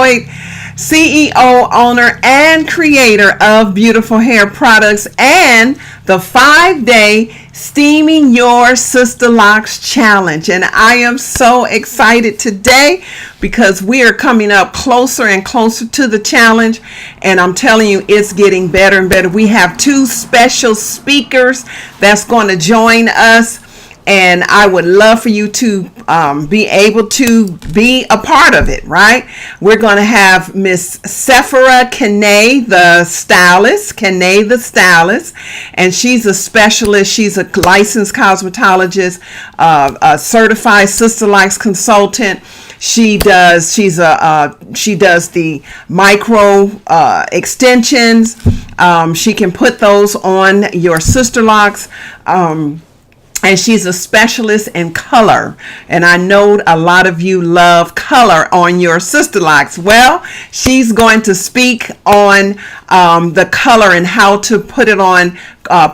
Floyd, CEO, owner, and creator of Beautiful Hair Products and the 5-day Steaming Your Sisterlocks Challenge. And I am so excited today because we are coming up closer and closer to the challenge. And I'm telling you, it's getting better and better. We have 2 special speakers that's going to join us. And I would love for you to be able to be a part of it, right? We're going to have Miss Rene, the stylist, and she's a specialist. She's a licensed cosmetologist, a certified Sisterlocks consultant. She does the micro extensions. She can put those on your Sisterlocks. And she's a specialist in color. And I know a lot of you love color on your Sisterlocks. Well, she's going to speak on the color and how to put it on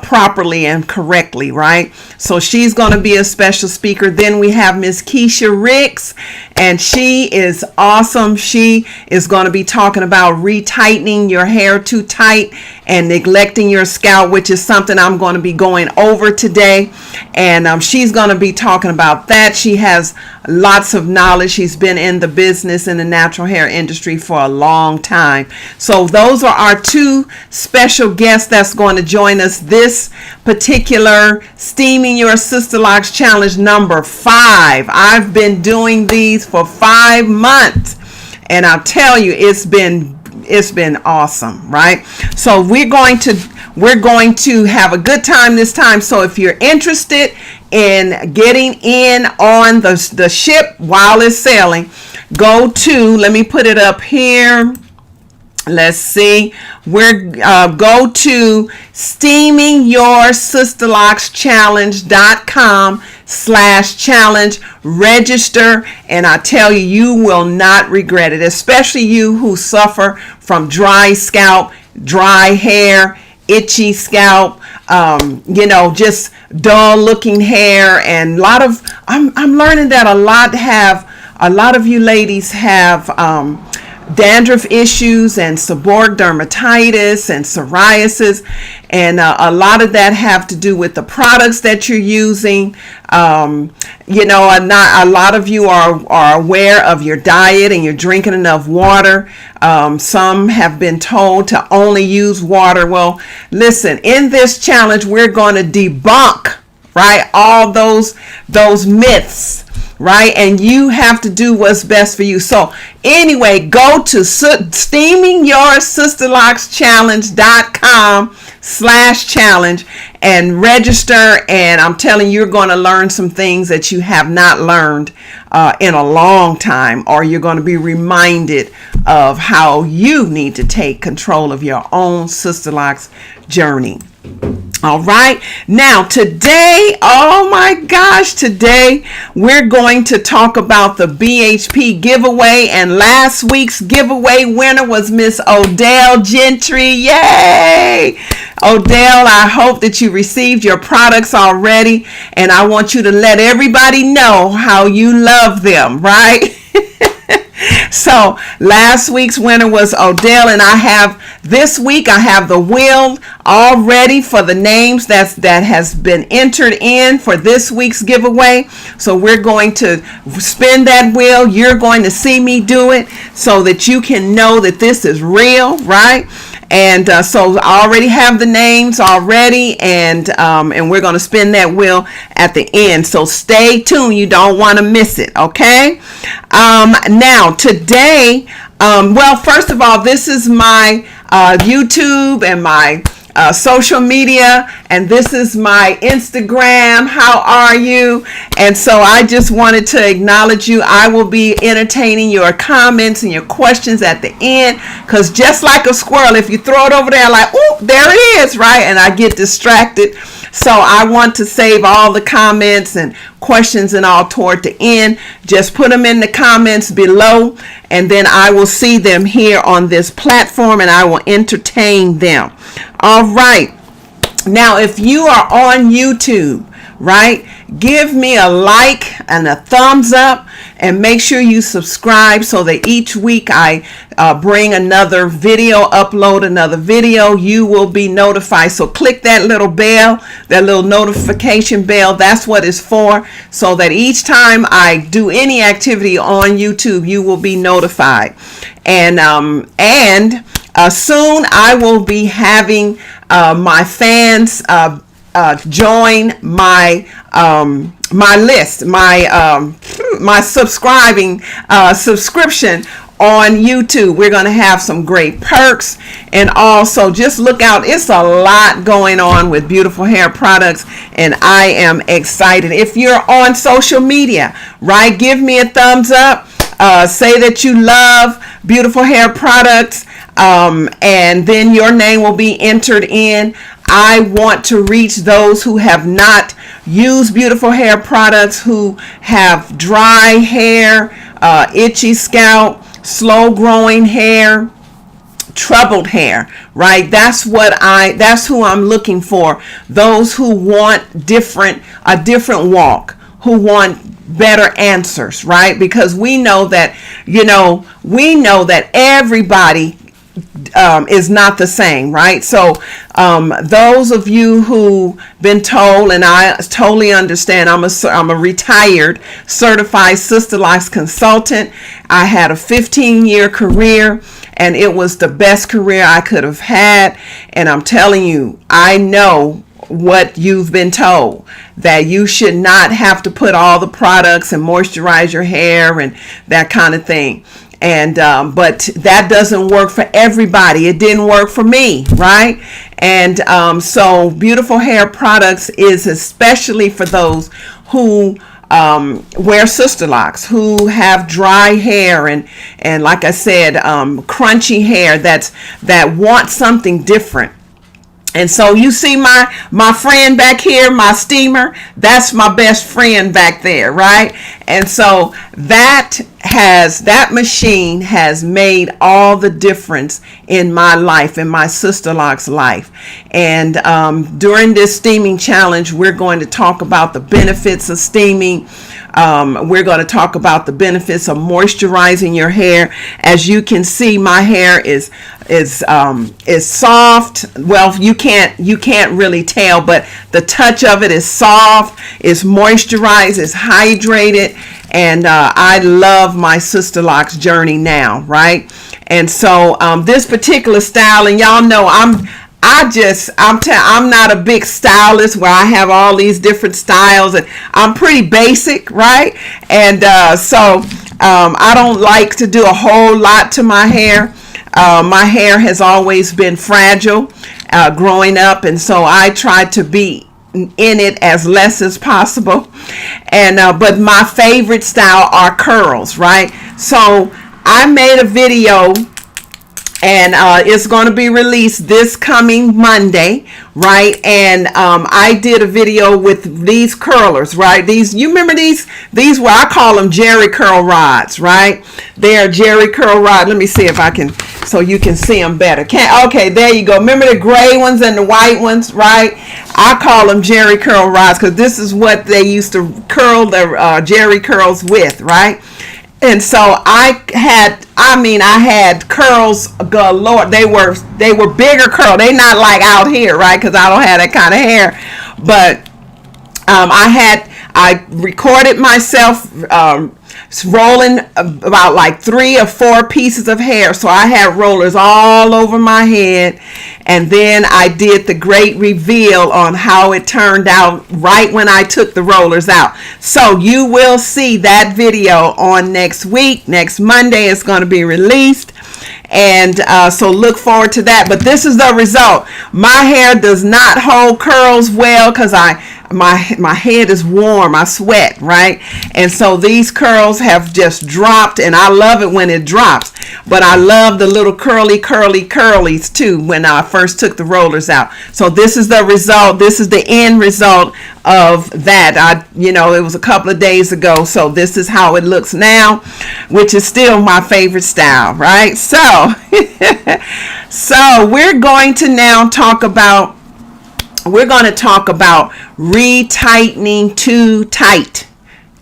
properly and correctly, right? So she's going to be a special speaker. Then we have Miss Keisha Ricks, and she is awesome. She is going to be talking about retightening your hair too tight and neglecting your scalp, which is something I'm going to be going over today. And she's going to be talking about that. She has lots of knowledge. She's been in the business, in the natural hair industry for a long time. So those are our 2 special guests that's going to join us this particular Steaming Your Sisterlocks Challenge number 5. I've been doing these for 5 months, and I'll tell you, it's been awesome, right? So we're going to have a good time this time. So if you're interested in getting in on the ship while it's sailing, go to, let me put it up here. Let's see. Go to steamingyoursisterlockschallenge.com/challenge, register, and I tell you, you will not regret it, especially you who suffer from dry scalp, dry hair, itchy scalp, just dull looking hair. And I'm learning that a lot of you ladies have dandruff issues and seborrheic dermatitis and psoriasis, and a lot of that have to do with the products that you're using. A lot of you are aware of your diet and you're drinking enough water. Some have been told to only use water. Well, listen, in this challenge, we're going to debunk, right, all those myths, right? And you have to do what's best for you. So anyway, go to steamingyoursisterlockschallenge.com/challenge and register. And I'm telling you, you're going to learn some things that you have not learned in a long time, or you're going to be reminded of how you need to take control of your own Sisterlocks journey. All right. Now today, oh my gosh, today we're going to talk about the BHP giveaway, and last week's giveaway winner was Miss Odell Gentry. Yay! Odell, I hope that you received your products already, and I want you to let everybody know how you love them, right? So last week's winner was Odell, and this week I have the wheel all ready for the names that has been entered in for this week's giveaway. So we're going to spin that wheel. You're going to see me do it so that you can know that this is real, right? And so I already have the names already, and we're going to spin that wheel at the end. So stay tuned. You don't want to miss it, okay? Now, today, first of all, this is my YouTube and my social media, and this is my Instagram. How are you? And so I just wanted to acknowledge you. I will be entertaining your comments and your questions at the end, because just like a squirrel, if you throw it over there like, oh, there it is, right? And I get distracted. So I want to save all the comments and questions and all toward the end. Just put them in the comments below, and then I will see them here on this platform, and I will entertain them. All right. Now, if you are on YouTube, right, give me a like and a thumbs up. and make sure you subscribe so that each week I bring another video, upload another video, you will be notified. So click that little bell, that little notification bell. That's what it's for, so that each time I do any activity on YouTube, you will be notified. And soon I will be having my fans join my my list, my subscription on YouTube. We're going to have some great perks, and also just look out. It's a lot going on with beautiful hair products, and I am excited. If you're on social media, right, give me a thumbs up. Say that you love beautiful hair products, and then your name will be entered in. I want to reach those who have not used beautiful hair products, who have dry hair, itchy scalp, slow growing hair, troubled hair, right? That's who I'm looking for. Those who want a different walk, who want better answers, right? Because we know that everybody is not the same, right? So those of you who been told, and I totally understand, I'm a retired certified Sisterlocks consultant. I had a 15-year career, and it was the best career I could have had. And I'm telling you, I know what you've been told, that you should not have to put all the products and moisturize your hair and that kind of thing. And but that doesn't work for everybody. It didn't work for me, right? And so beautiful hair products is especially for those who wear Sisterlocks, who have dry hair and like I said, crunchy hair that want something different. And so you see my friend back here, my steamer, that's my best friend back there, right? And so that machine has made all the difference in my life, in my Sisterlocks life. And during this steaming challenge, we're going to talk about the benefits of steaming. We're going to talk about the benefits of moisturizing your hair. As you can see, my hair is soft. Well, you can't really tell, but the touch of it is soft, it's moisturized, it's hydrated, and I love my Sisterlocks journey now, right? And so this particular style, and y'all know I'm not a big stylist where I have all these different styles, and I'm pretty basic, right? And so I don't like to do a whole lot to my hair. My hair has always been fragile growing up, and so I try to be in it as less as possible. And but my favorite style are curls, right? So I made a video, and it's going to be released this coming Monday, right? And I did a video with these curlers, right? You remember these were, I call them Jerry curl rods, right? They're Jerry curl rod. Let me see if I can, so you can see them better. Okay, there you go. Remember the gray ones and the white ones, right? I call them Jerry curl rods because this is what they used to curl their Jerry curls with, right? And so I had curls galore. They were bigger curls. They not like out here, right? Because I don't have that kind of hair. But I recorded myself rolling about like 3 or 4 pieces of hair. So I had rollers all over my head, and then I did the great reveal on how it turned out right when I took the rollers out. So you will see that video on next week. Next Monday it's going to be released, and so look forward to that. But this is the result. My hair does not hold curls well because my head is warm. I sweat, right? And so these curls have just dropped, and I love it when it drops. But I love the little curlies too when I first took the rollers out. So this is the result. This is the end result of that. It was a couple of days ago. So this is how it looks now, which is still my favorite style, right? So, so we're going to now talk about retightening too tight.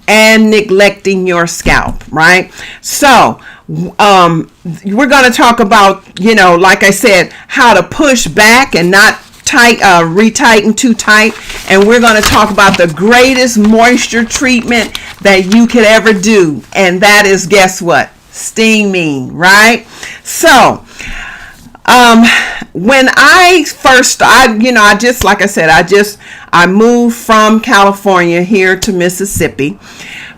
and neglecting your scalp, right? So we're going to talk about, like I said, how to push back and not retighten too tight. And we're going to talk about the greatest moisture treatment that you could ever do. And that is, guess what? Steaming, right? So when I first, I moved from California here to Mississippi.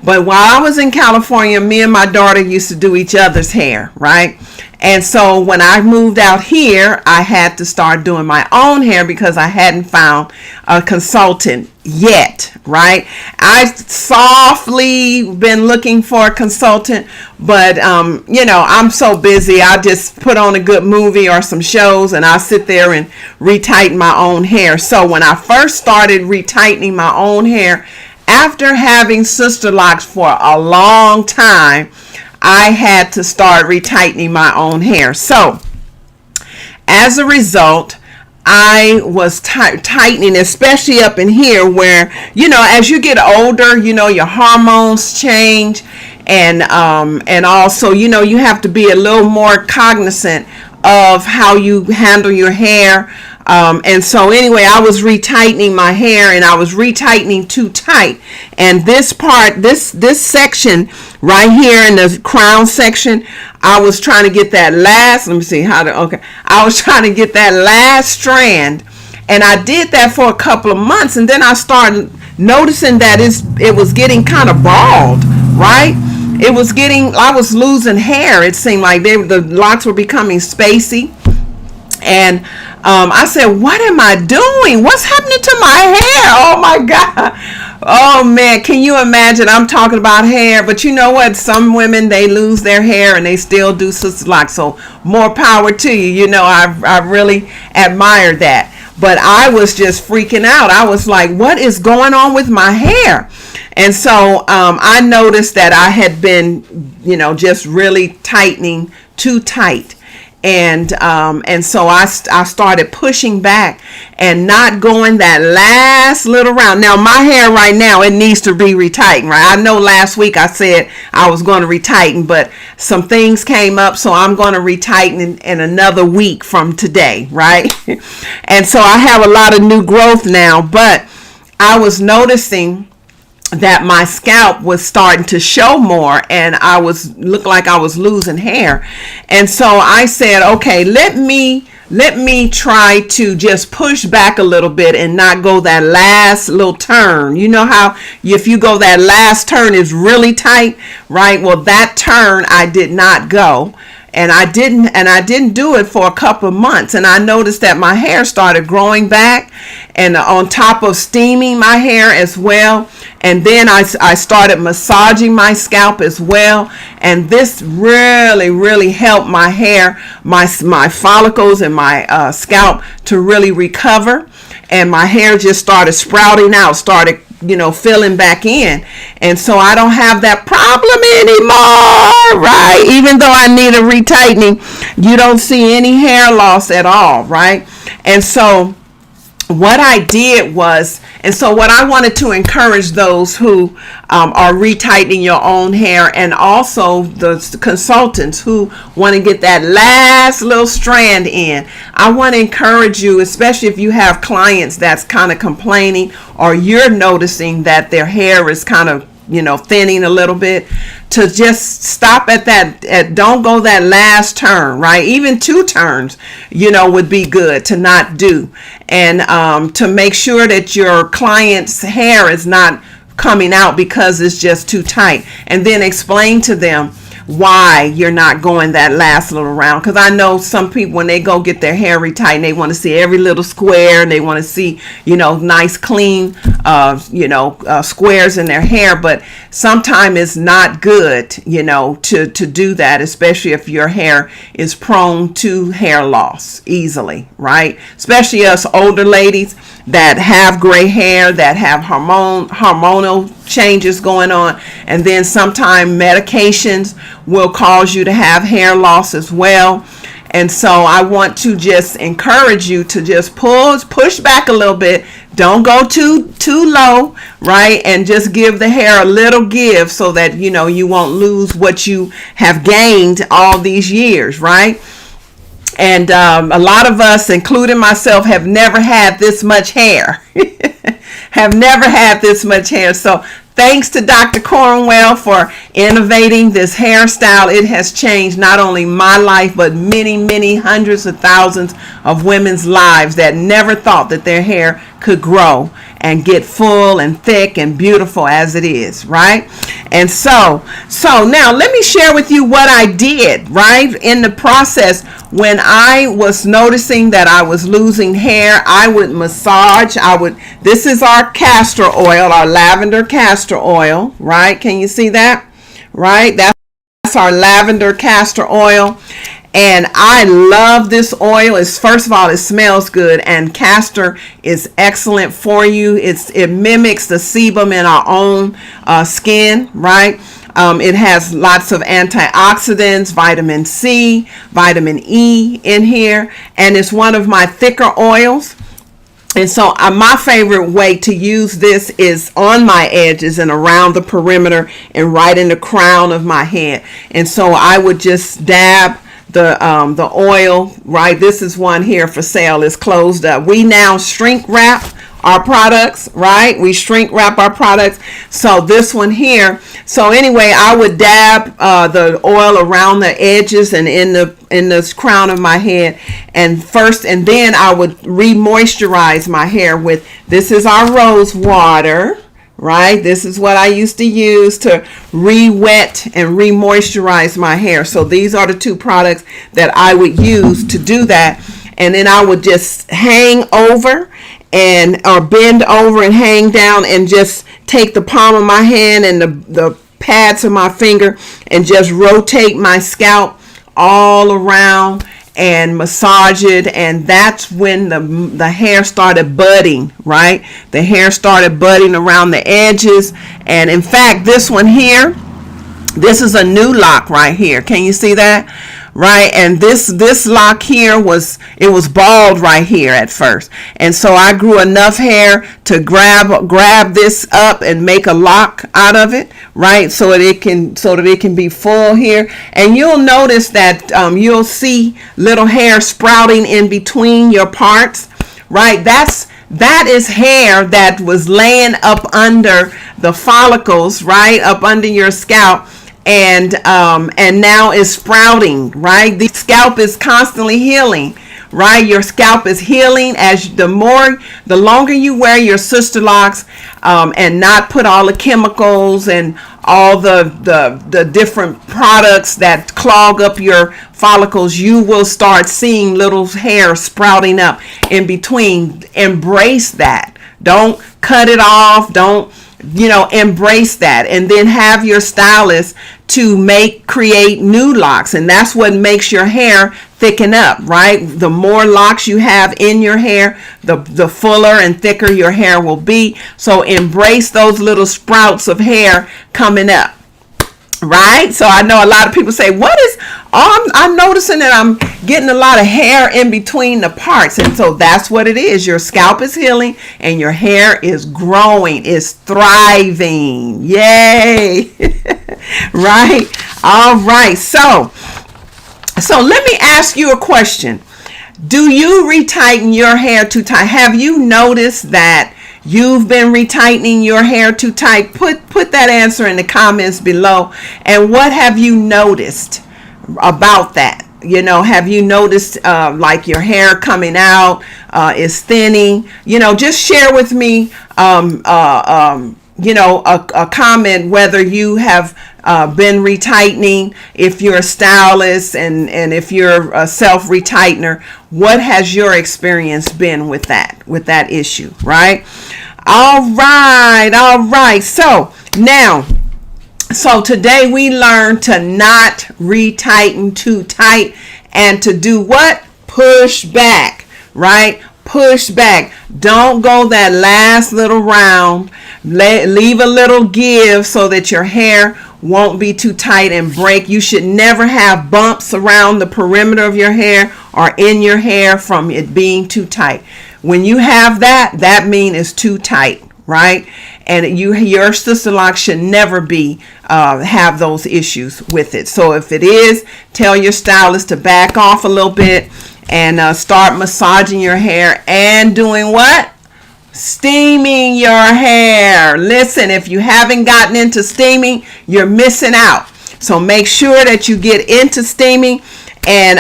But while I was in California, me and my daughter used to do each other's hair, right? And so when I moved out here, I had to start doing my own hair because I hadn't found a consultant yet, right? I've softly been looking for a consultant, but I'm so busy. I just put on a good movie or some shows and I sit there and retighten my own hair. So when I first started retightening my own hair, after having Sisterlocks for a long time, I had to start retightening my own hair. So as a result, I was tightening, especially up in here where, as you get older, your hormones change. And also, you have to be a little more cognizant of how you handle your hair. And so anyway, I was retightening my hair and I was retightening too tight. And this part, this section right here in the crown section, I was trying to get that last, I was trying to get that last strand. And I did that for a couple of months. And then I started noticing that it was getting kind of bald, right? I was losing hair. It seemed like the locks were becoming spacey. And I said, what am I doing? What's happening to my hair? Oh my God. Oh man, can you imagine? I'm talking about hair, but you know what? Some women, they lose their hair and they still do Sisterlocks. So more power to you. I really admire that. But I was just freaking out. I was like, what is going on with my hair? And so I noticed that I had been, just really tightening too tight. And so I started pushing back and not going that last little round. Now, my hair right now, it needs to be retightened, right? I know last week I said I was going to retighten, but some things came up, so I'm going to retighten in another week from today, right? And so I have a lot of new growth now, but I was noticing that my scalp was starting to show more and looked like I was losing hair. And so I said, okay, let me try to just push back a little bit and not go that last little turn. You know how if you go that last turn is really tight, right? Well, that turn I did not go. And I didn't do it for a couple of months. And I noticed that my hair started growing back, and on top of steaming my hair as well. And then I started massaging my scalp as well. And this really, really helped my hair, my follicles and my scalp to really recover. And my hair just started sprouting out, started filling back in. And so I don't have that problem anymore, right? Even though I need a retightening, you don't see any hair loss at all, right? And so what I did was, what I wanted to encourage those who are retightening your own hair, and also the consultants who want to get that last little strand in. I want to encourage you, especially if you have clients that's kind of complaining, or you're noticing that their hair is kind of thinning a little bit, to just stop at that. Don't go that last turn, right? Even 2 turns, would be good to not do. And to make sure that your client's hair is not coming out because it's just too tight. And then explain to them why you're not going that last little round. Because I know some people, when they go get their hair retightened, they want to see every little square, and they want to see nice clean squares in their hair. But sometimes it's not good to do that, especially if your hair is prone to hair loss easily, right? Especially us older ladies that have gray hair, that have hormonal changes going on, and then sometimes medications will cause you to have hair loss as well. And so I want to just encourage you to just push back a little bit. Don't go too low, right? And just give the hair a little give so that, you won't lose what you have gained all these years, right? And a lot of us, including myself, have never had this much hair. Have never had this much hair. So thanks to Dr. Cornwell for innovating this hairstyle. It has changed not only my life, but many, many hundreds of thousands of women's lives that never thought that their hair could grow and get full and thick and beautiful as it is, right? And so now let me share with you what I did, right? In the process, when I was noticing that I was losing hair, I would massage. This is our castor oil, our lavender castor oil, right? Can you see that? Right? That's our lavender castor oil. And I love this oil. First of all, it smells good, and castor is excellent for you. It mimics the sebum in our own skin, right? It has lots of antioxidants, vitamin C, vitamin E in here, and it's one of my thicker oils. And so my favorite way to use this is on my edges and around the perimeter and right in the crown of my head. And so I would just dab the oil, right? This is one here for sale. It's closed up. We now shrink wrap our products, right? We shrink wrap our products. So this one here. So anyway, I would dab the oil around the edges and in the crown of my head, and then I would re-moisturize my hair with, this is our rose water, right? This is what I used to use to re-wet and re-moisturize my hair. So these are the two products that I would use to do that. And then I would just hang over or bend over and hang down and just take the palm of my hand and the pads of my finger and just rotate my scalp all around and massage it. And that's when the hair started budding, right? The hair started budding around the edges. And in fact, this one here, this is a new lock right here. Can you see that? Right? And this lock here was bald right here at first. And so I grew enough hair to grab this up and make a lock out of it, right? So that it can be full here. And you'll notice that you'll see little hair sprouting in between your parts, right? That is hair that was laying up under the follicles, right? Up under your scalp. And now is sprouting, right? The scalp is constantly healing, right? Your scalp is healing as the longer you wear your Sisterlocks, and not put all the chemicals and all the different products that clog up your follicles, you will start seeing little hair sprouting up in between. Embrace that. Don't cut it off. Don't, embrace that, and then have your stylist to create new locks. And that's what makes your hair thicken up, right? The more locks you have in your hair, the fuller and thicker your hair will be. So embrace those little sprouts of hair coming up, right? So I know a lot of people say, I'm noticing that I'm getting a lot of hair in between the parts. And so that's what it is. Your scalp is healing and your hair is growing, is thriving. Yay. Right? All right. So let me ask you a question. Do you retighten your hair too tight? Have you noticed that you've been retightening your hair too tight? Put that answer in the comments below. And what have you noticed about that? Have you noticed like your hair coming out is thinning? Just share with me a comment whether you have been retightening, if you're a stylist, and if you're a self-retightener. What has your experience been with that issue, right? All right. So today we learned to not retighten too tight and to do what? Push back, right? Push back. Don't go that last little round. Leave a little give so that your hair won't be too tight and break. You should never have bumps around the perimeter of your hair or in your hair from it being too tight. When you have that, that means it's too tight, right? And your Sisterlocks should never be have those issues with it. So if it is, tell your stylist to back off a little bit and start massaging your hair and doing what? Steaming your hair. Listen, if you haven't gotten into steaming, you're missing out. So make sure that you get into steaming. And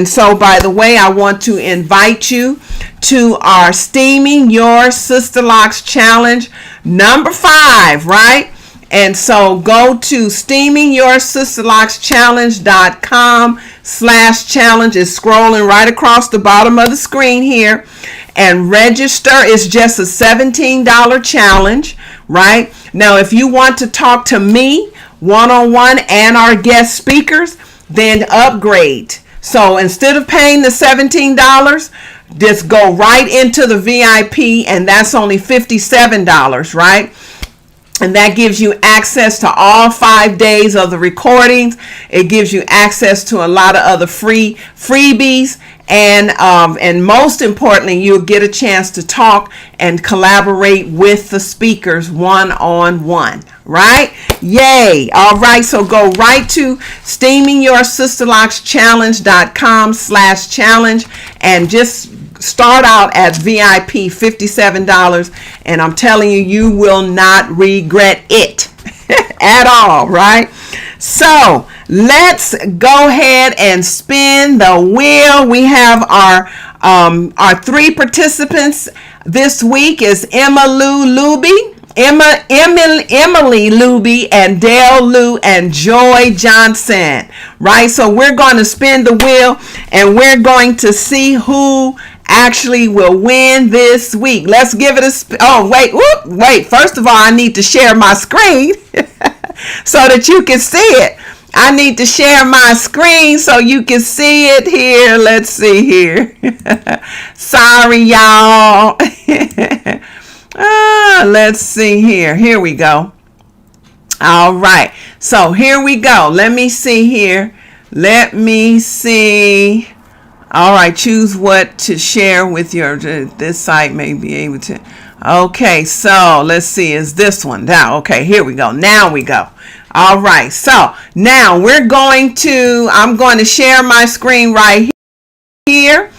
so by the way, I want to invite you to our Steaming Your Sisterlocks Challenge number 5, right? And so go to steamingyoursisterlockschallenge.com/challenge. It's scrolling right across the bottom of the screen here. And register is just a $17 challenge, right? Now, if you want to talk to me one-on-one and our guest speakers, then upgrade. So instead of paying the $17, just go right into the VIP, and that's only $57, right? And that gives you access to all 5 days of the recordings. It gives you access to a lot of other freebies. And most importantly, you'll get a chance to talk and collaborate with the speakers one-on-one, right? Yay. All right. So go right to steamingyoursisterlockschallenge.com/challenge and just start out at VIP, $57. And I'm telling you, you will not regret it at all, right? So let's go ahead and spin the wheel. We have our 3 participants this week is Emily Luby, and Dale Lou, and Joy Johnson, right? So we're going to spin the wheel, and we're going to see who actually will win this week. Let's give it a wait. First of all, I need to share my screen so that you can see it. I need to share my screen so you can see it here. Let's see here. Sorry, y'all. Let's see here. Here we go. All right. So here we go. Let me see here. Let me see. All right. Choose what to share with your, this site may be able to. Okay. So let's see. Is this one now? Okay. Here we go. Now we go. All right. So now I'm going to share my screen right here.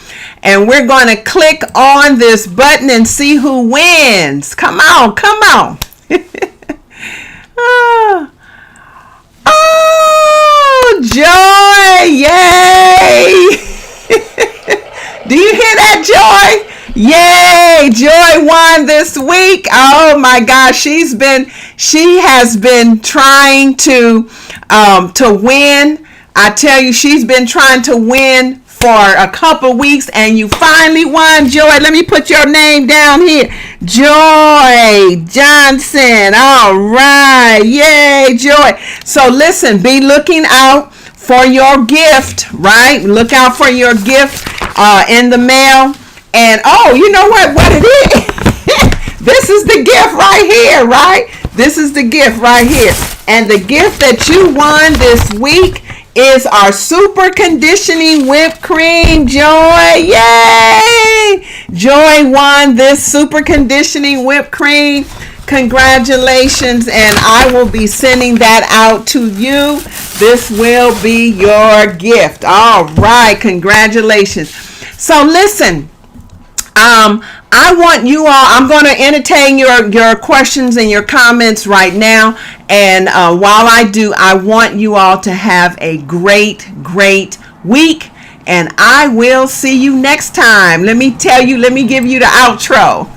And we're going to click on this button and see who wins. Come on, come on. Oh, Joy, yay. Do you hear that, Joy? Yay, Joy won this week. Oh my gosh, she has been trying to win. I tell you, she's been trying to win for a couple weeks, and you finally won, Joy. Let me put your name down here. Joy Johnson. All right. Yay, Joy. So listen, be looking out for your gift, right? Look out for your gift in the mail. And oh, you know what it is? This is the gift right here, right? This is the gift right here. And the gift that you won this week is our super conditioning whipped cream, Joy. Yay! Joy won this super conditioning whipped cream. Congratulations, and I will be sending that out to you. This will be your gift. All right, congratulations. So listen, I want you all, I'm going to entertain your questions and your comments right now. And while I do, I want you all to have a great week. And I will see you next time. Let me give you the outro.